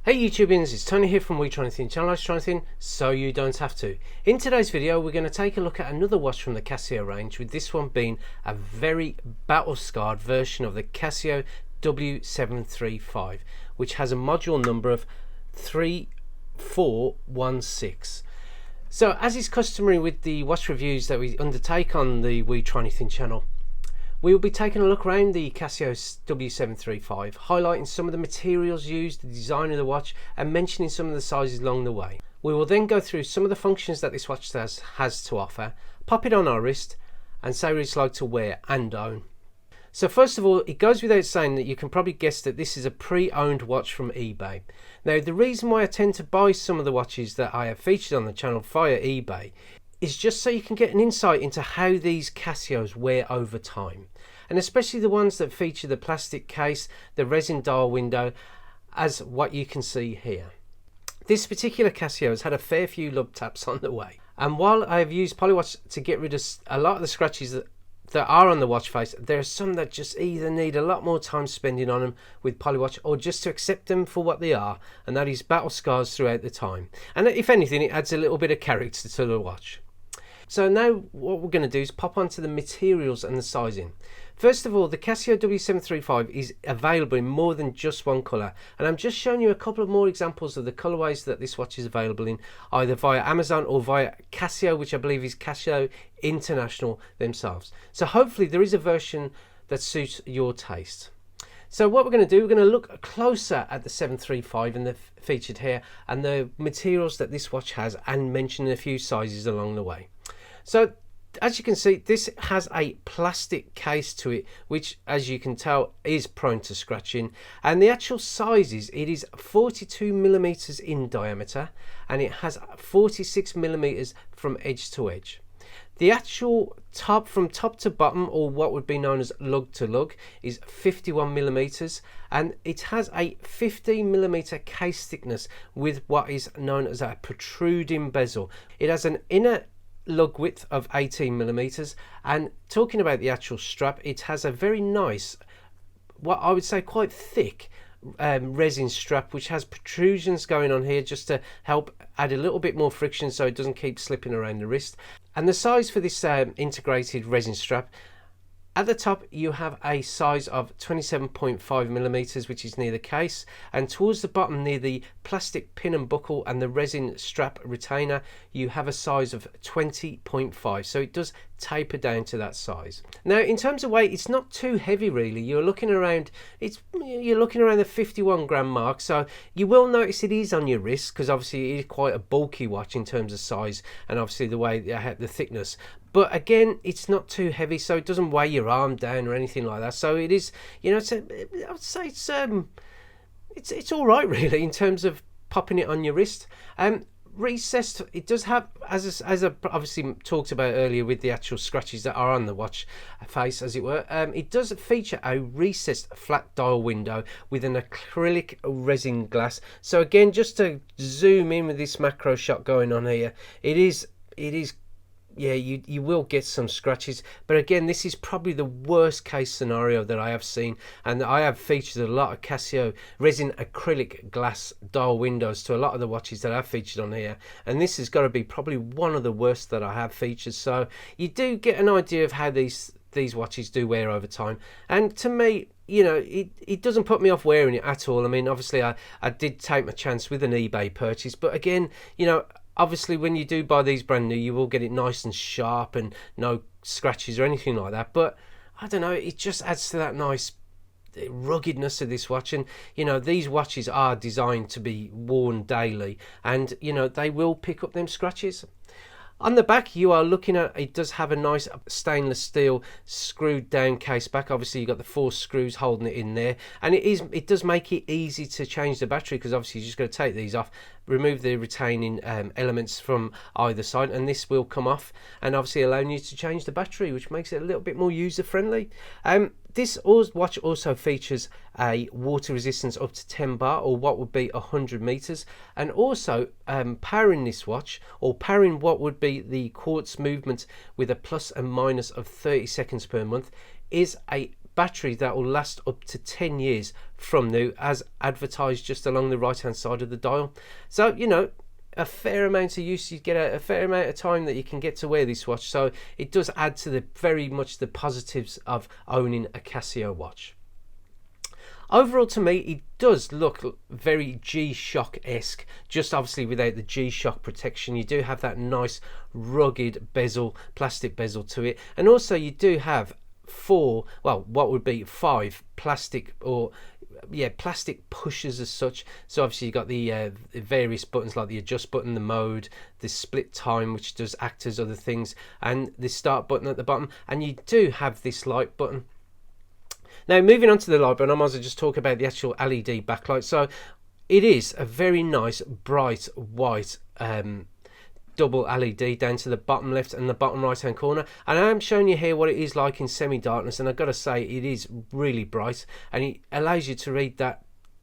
Hey YouTubians, it's Tony here from Vibrating, channel Vibrating, so you don't have to. In today's video we're going to take a look at another watch from the Casio range, with this one being a very battle scarred version of the Casio W735, which has a module number of 3416. So as is customary with the watch reviews that we undertake on the Vibrating channel, we will be taking a look around the Casio W735, highlighting some of the materials used, the design of the watch, and mentioning some of the sizes along the way. We will then go through some of the functions that this watch has to offer, pop it on our wrist, and say what it's like to wear and own. So first of all, it goes without saying that you can probably guess that this is a pre-owned watch from eBay. Now, the reason why I tend to buy some of the watches that I have featured on the channel via eBay is just so you can get an insight into how these Casios wear over time, and especially the ones that feature the plastic case, the resin dial window, as what you can see here. This particular Casio has had a fair few lub taps on the way, and while I have used Polywatch to get rid of a lot of the scratches that are on the watch face, there are some that just either need a lot more time spending on them with Polywatch, or just to accept them for what they are, and that is battle scars throughout the time. And if anything, it adds a little bit of character to the watch. So now what we're going to do is pop onto the materials and the sizing. First of all, the Casio W735 is available in more than just one colour, and I'm just showing you a couple of more examples of the colourways that this watch is available in, either via Amazon or via Casio, which I believe is Casio International themselves. So hopefully there is a version that suits your taste. So what we're going to do, we're going to look closer at the 735 and the featured here, and the materials that this watch has, and mention a few sizes along the way. So as you can see, this has a plastic case to it, which as you can tell is prone to scratching, and the actual sizes, it is 42mm in diameter, and it has 46mm from edge to edge. The actual top, from top to bottom, or what would be known as lug to lug, is 51mm, and it has a 15mm case thickness with what is known as a protruding bezel. It has an inner lug width of 18mm, and talking about the actual strap, it has a very nice, what I would say quite thick resin strap, which has protrusions going on here just to help add a little bit more friction so it doesn't keep slipping around the wrist. And the size for this integrated resin strap, at the top you have a size of 27.5mm, which is near the case, and towards the bottom near the plastic pin and buckle and the resin strap retainer, you have a size of 20.5, so it does taper down to that size. Now in terms of weight, it's not too heavy really. You're looking around the 51 gram mark, so you will notice it is on your wrist, because obviously it is quite a bulky watch in terms of size and obviously the way the thickness. But again, it's not too heavy, so it doesn't weigh your arm down or anything like that. So it is, you know, I would say it's all right really in terms of popping it on your wrist. Recessed, it does have, as I obviously talked about earlier with the actual scratches that are on the watch face, as it were, it does feature a recessed flat dial window with an acrylic resin glass. So again, just to zoom in with this macro shot going on here, it is. Yeah, you will get some scratches, but again, this is probably the worst case scenario that I have seen, and I have featured a lot of Casio resin acrylic glass dial windows to a lot of the watches that I've featured on here, and this has got to be probably one of the worst that I have featured. So you do get an idea of how these watches do wear over time, and to me, you know, it doesn't put me off wearing it at all. I mean, obviously I did take my chance with an eBay purchase, but again, you know, obviously when you do buy these brand new, you will get it nice and sharp and no scratches or anything like that. But I don't know, it just adds to that nice ruggedness of this watch. And you know, these watches are designed to be worn daily, and you know, they will pick up them scratches. On the back, you are looking at, it does have a nice stainless steel screwed down case back. Obviously you've got the 4 screws holding it in there, and it does make it easy to change the battery, because obviously you're just going to take these off, remove the retaining elements from either side, and this will come off, and obviously allowing you to change the battery, which makes it a little bit more user friendly. This watch also features a water resistance up to 10 bar, or what would be 100 meters, and also powering this watch, or powering what would be the quartz movement with a plus and minus of 30 seconds per month, is a battery that will last up to 10 years from new, as advertised just along the right hand side of the dial. So, you know, a fair amount of use, you get a fair amount of time that you can get to wear this watch, so it does add to the very much the positives of owning a Casio watch. Overall, to me, it does look very G-Shock-esque, just obviously without the G-Shock protection. You do have that nice rugged bezel, plastic bezel to it, and also you do have what would be 5 plastic, or yeah, plastic pushers as such. So obviously you've got the various buttons like the adjust button, the mode, the split time, which does act as other things, and the start button at the bottom, and you do have this light button. Now, moving on to the light button, I might as well just talk about the actual LED backlight. So it is a very nice bright white double LED down to the bottom left and the bottom right hand corner, and I am showing you here what it is like in semi-darkness, and I've got to say it is really bright, and it allows you to read that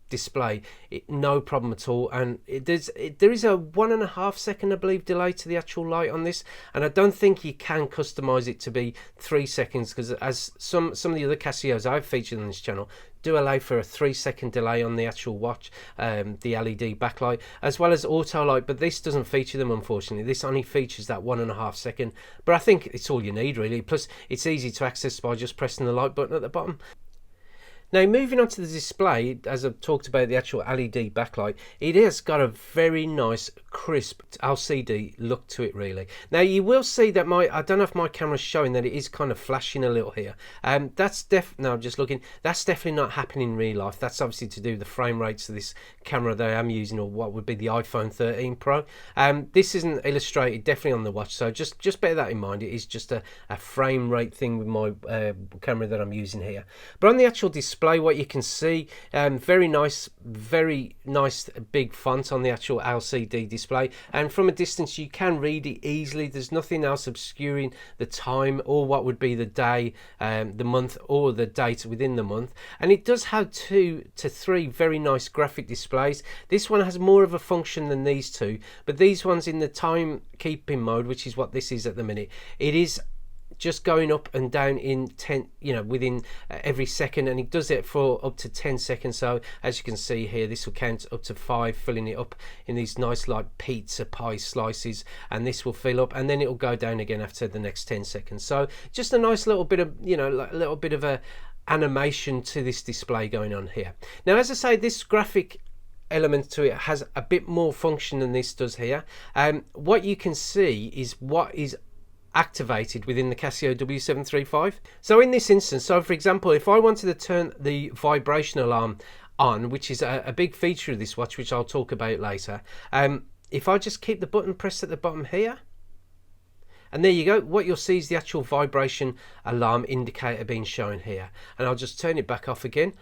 display no problem at all. And there is a 1.5 second, I believe, delay to the actual light on this, and I don't think you can customize it to be 3 seconds, because as some of the other Casios I've featured on this channel do allow for a 3 second delay on the actual watch, the LED backlight, as well as auto light, but this doesn't feature them, unfortunately. This only features that 1.5 second, but I think it's all you need really, plus it's easy to access by just pressing the light button at the bottom. Now, moving on to the display, as I've talked about the actual LED backlight, it has got a very nice crisp LCD look to it really. Now you will see that I don't know if my camera's showing that it is kind of flashing a little here. That's I'm just looking, that's definitely not happening in real life. That's obviously to do with the frame rates of this camera that I am using, or what would be the iPhone 13 Pro. This isn't illustrated definitely on the watch, so just bear that in mind. It is just a frame rate thing with my camera that I'm using here. But on the actual display, what you can see, very nice big font on the actual LCD display, and from a distance you can read it easily. There's nothing else obscuring the time or what would be the day, the month, or the date within the month. And it does have 2 to 3 very nice graphic displays. This one has more of a function than these two, but these ones in the timekeeping mode, which is what this is at the minute, it is just going up and down in 10, within every second, and it does it for up to 10 seconds. So as you can see here, this will count up to 5, filling it up in these nice like pizza pie slices, and this will fill up, and then it will go down again after the next 10 seconds. So just a nice little bit of, like a little bit of a animation to this display going on here. Now, as I say, this graphic element to it has a bit more function than this does here. What you can see is what is activated within the Casio W735. So in this instance, so for example, if I wanted to turn the vibration alarm on, which is a big feature of this watch, which I'll talk about later, if I just keep the button pressed at the bottom here, and there you go, what you'll see is the actual vibration alarm indicator being shown here, and I'll just turn it back off again,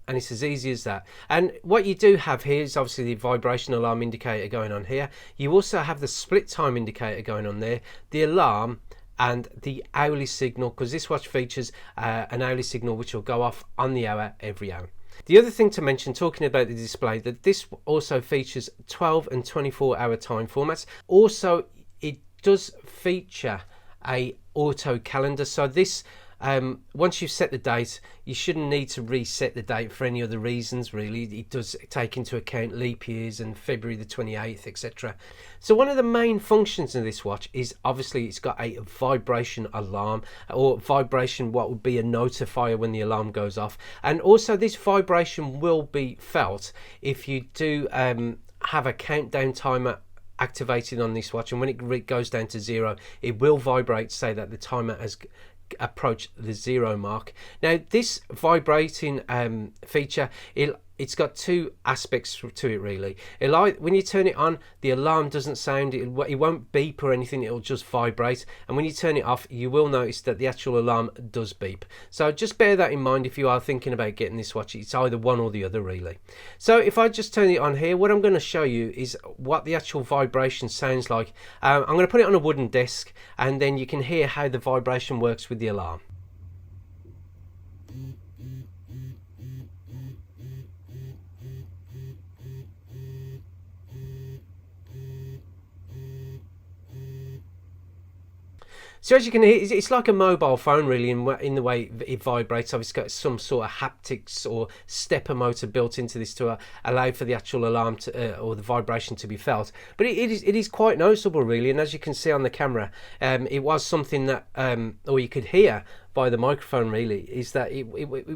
and it's as easy as that. And what you do have here is obviously the vibration alarm indicator going on here. You also have the split time indicator going on there, the alarm, and the hourly signal, because this watch features an hourly signal which will go off on the hour every hour. The other thing to mention, talking about the display, that this also features 12 and 24-hour time formats. Also, it does feature a auto calendar, so this once you've set the date, you shouldn't need to reset the date for any other reasons really. It does take into account leap years and February the 28th, etc. So one of the main functions of this watch is obviously it's got a vibration alarm, or vibration, what would be a notifier when the alarm goes off, and also this vibration will be felt if you do have a countdown timer activated on this watch, and when it goes down to 0, it will vibrate to say that the timer has approach the 0 mark. Now this vibrating feature, it's got 2 aspects to it really. When you turn it on, the alarm doesn't sound, it won't beep or anything, it'll just vibrate, and when you turn it off, you will notice that the actual alarm does beep. So just bear that in mind if you are thinking about getting this watch. It's either one or the other really. So if I just turn it on here, what I'm going to show you is what the actual vibration sounds like. I'm going to put it on a wooden desk, and then you can hear how the vibration works with the alarm. So as you can hear, it's like a mobile phone really in the way it vibrates. Obviously got some sort of haptics or stepper motor built into this to allow for the actual alarm to, or the vibration to be felt. But it is quite noticeable really, and as you can see on the camera, it was something that, or you could hear by the microphone really, is that it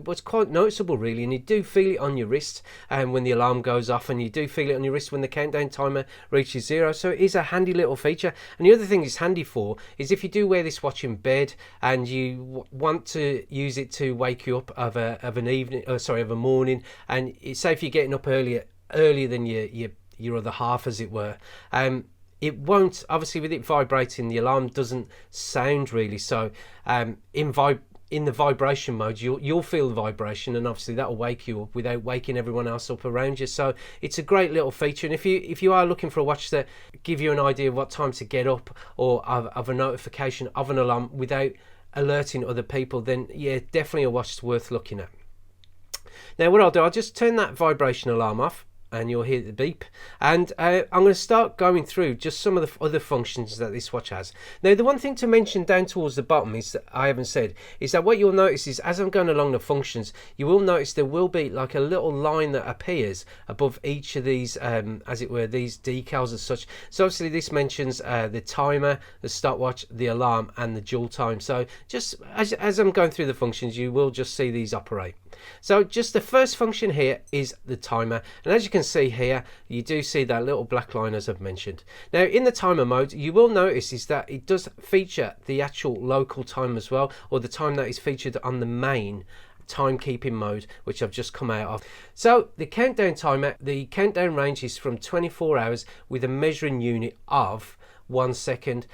was quite noticeable really, and you do feel it on your wrist when the alarm goes off, and you do feel it on your wrist when the countdown timer reaches 0. So it is a handy little feature. And the other thing it's handy for is if you do wear this watch in bed and you want to use it to wake you up of an evening, of a morning, and say if you're getting up earlier than your other half, as it were, it won't, obviously with it vibrating, the alarm doesn't sound really, so in the vibration mode you'll feel the vibration, and obviously that'll wake you up without waking everyone else up around you. So it's a great little feature, and if you are looking for a watch that give you an idea of what time to get up, or of a notification of an alarm without alerting other people, then yeah, definitely a watch worth looking at. Now what I'll do, I'll just turn that vibration alarm off, and you'll hear the beep, and I'm going to start going through just some of the other functions that this watch has. Now the one thing to mention down towards the bottom is that I haven't said is that what you'll notice is as I'm going along the functions, you will notice there will be like a little line that appears above each of these, as it were, these decals as such. So obviously this mentions the timer, the stopwatch, the alarm, and the dual time. So just as I'm going through the functions, you will just see these operate. So just the first function here is the timer, and as you can see here, you do see that little black line as I've mentioned. Now in the timer mode, you will notice is that it does feature the actual local time as well, or the time that is featured on the main timekeeping mode, which I've just come out of. So the countdown timer, the countdown range is from 24 hours with a measuring unit of 1 second.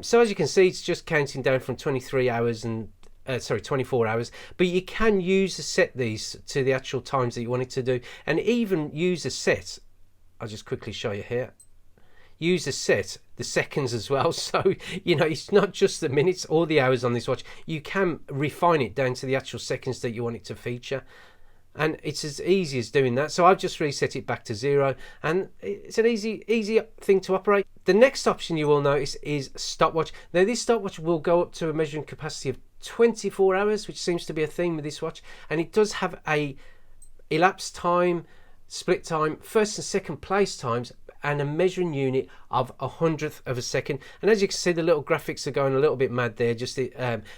So as you can see, it's just counting down from 23 hours and 24 hours, but you can use to set these to the actual times that you want it to do, and even use a set, I'll just quickly show you here, use a set the seconds as well. So you know, it's not just the minutes or the hours on this watch, you can refine it down to the actual seconds that you want it to feature, and it's as easy as doing that. So I've just reset it back to 0, and it's an easy thing to operate. The next option you will notice is stopwatch. Now this stopwatch will go up to a measuring capacity of 24 hours, which seems to be a theme with this watch, and it does have a elapsed time, split time, first and second place times, and a measuring unit of 100th of a second. And as you can see, the little graphics are going a little bit mad there, just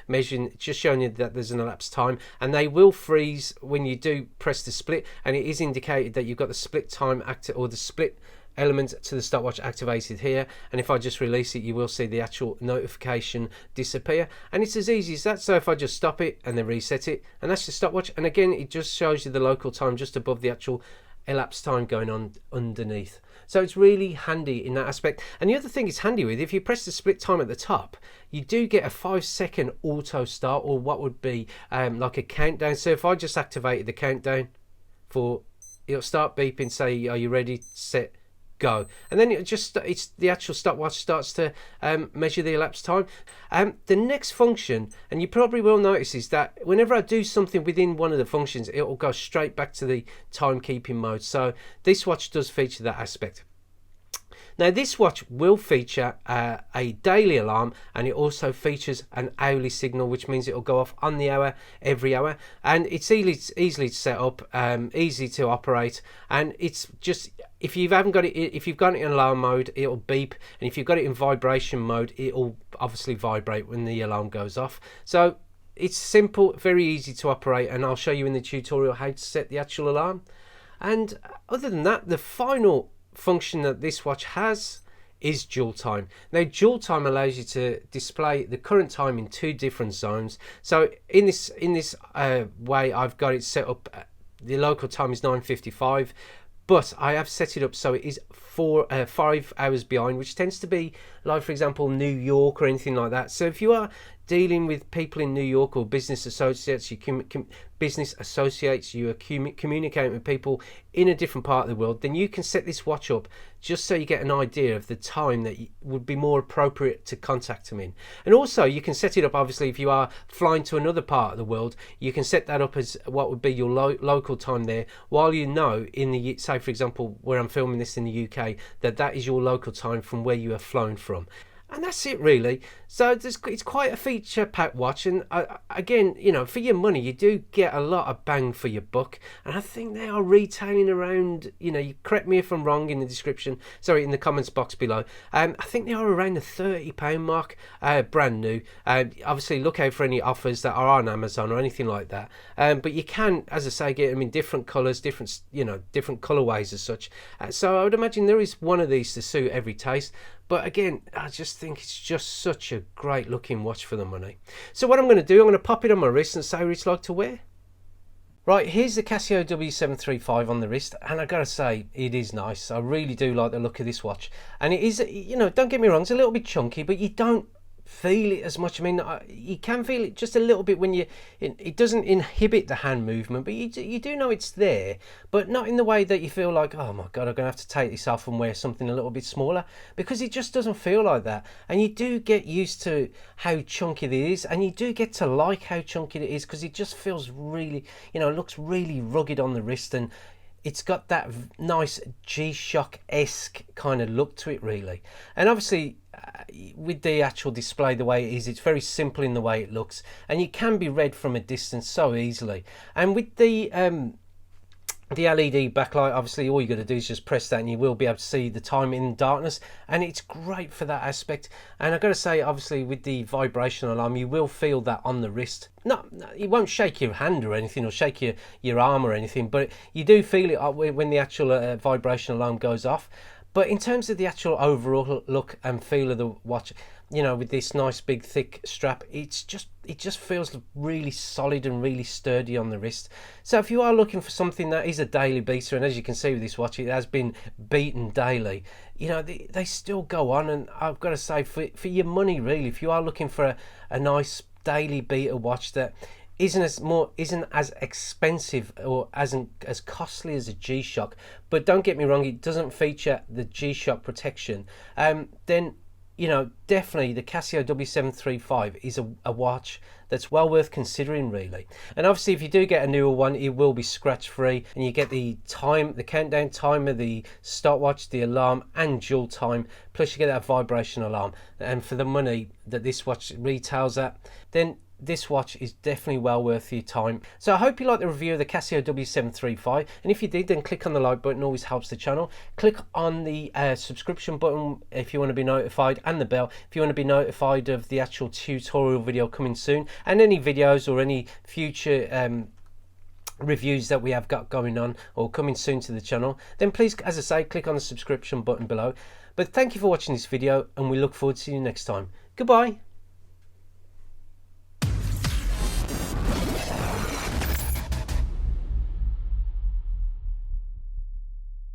measuring, just showing you that there's an elapsed time, and they will freeze when you do press the split, and it is indicated that you've got the split time active, or the split element to the stopwatch activated here, and if I just release it, you will see the actual notification disappear, and it's as easy as that. So if I just stop it and then reset it, and that's the stopwatch, and again it just shows you the local time just above the actual elapsed time going on underneath. So it's really handy in that aspect. And the other thing it's handy with, if you press the split time at the top, you do get a 5-second auto start, or what would be like a countdown. So if I just activated the countdown for, it'll start beeping, say are you ready, set, go, and then it's the actual stopwatch starts to measure the elapsed time. The next function, and you probably will notice, is that whenever I do something within one of the functions, it will go straight back to the timekeeping mode. So this watch does feature that aspect. Now this watch will feature a daily alarm, and it also features an hourly signal, which means it will go off on the hour every hour, and it's easily to set up, easy to operate, and it's just, if you haven't got it, if you've got it in alarm mode, it'll beep, and if you've got it in vibration mode, it'll obviously vibrate when the alarm goes off. So it's simple, very easy to operate, and I'll show you in the tutorial how to set the actual alarm. And other than that, the final function that this watch has is dual time. Now dual time allows you to display the current time in 2 different zones. So in this way, I've got it set up, the local time is 9:55, but I have set it up so it is 5 hours behind, which tends to be like, for example, New York or anything like that. So if you are dealing with people in New York, or business associates, you are communicating with people in a different part of the world, then you can set this watch up just so you get an idea of the time that would be more appropriate to contact them in. And also you can set it up, obviously, if you are flying to another part of the world, you can set that up as what would be your local time there, while you know in the, say for example where I'm filming this in the UK, that is your local time from where you have flown from. And that's it really. So it's quite a feature packed watch, and again, you know, for your money you do get a lot of bang for your buck. And I think they are retailing around, you know, you correct me if I'm wrong in the description, sorry, in the comments box below. I think they are around the £30 mark, brand new. Obviously look out for any offers that are on Amazon or anything like that, but you can, as I say, get them in different colours, different, you know, different colourways as such. So I would imagine there is one of these to suit every taste. But again, I just think it's just such a great looking watch for the money. So what I'm going to do, I'm going to pop it on my wrist and say what it's like to wear. Right, here's the Casio W735 on the wrist, and I gotta say, it is nice. I really do like the look of this watch. And it is, you know, don't get me wrong, it's a little bit chunky, but you don't feel it as much. I mean, you can feel it just a little bit when it doesn't inhibit the hand movement, but you do know it's there, but not in the way that you feel like, oh my god, I'm gonna have to take this off and wear something a little bit smaller, because it just doesn't feel like that. And you do get used to how chunky it is, and you do get to like how chunky it is, because it just feels really, you know, it looks really rugged on the wrist, and it's got that nice G-Shock-esque kind of look to it really. And obviously with the actual display the way it is, it's very simple in the way it looks, and you can be read from a distance so easily. And with the LED backlight, obviously all you got to do is just press that and you will be able to see the time in darkness, and it's great for that aspect. And I've got to say, obviously with the vibration alarm, you will feel that on the wrist. No, it won't shake your hand or anything, or shake your arm or anything, but you do feel it when the actual vibration alarm goes off. But in terms of the actual overall look and feel of the watch, you know, with this nice big thick strap, it just feels really solid and really sturdy on the wrist. So if you are looking for something that is a daily beater, and as you can see with this watch, it has been beaten daily, you know, they still go on. And I've got to say, for your money really, if you are looking for a nice daily beater watch that isn't as expensive or as costly as a G-Shock, but don't get me wrong, it doesn't feature the G-Shock protection, then, you know, definitely the Casio W735 is a watch that's well worth considering really. And obviously if you do get a newer one, it will be scratch free, and you get the countdown timer, the stopwatch, the alarm, and dual time, plus you get that vibration alarm. And for the money that this watch retails at, then this watch is definitely well worth your time. So I hope you liked the review of the Casio W735, and if you did, then click on the like button, always helps the channel. Click on the subscription button if you want to be notified, and the bell if you want to be notified of the actual tutorial video coming soon, and any videos or any future reviews that we have got going on or coming soon to the channel. Then please, as I say, click on the subscription button below. But thank you for watching this video, and we look forward to seeing you next time. Goodbye.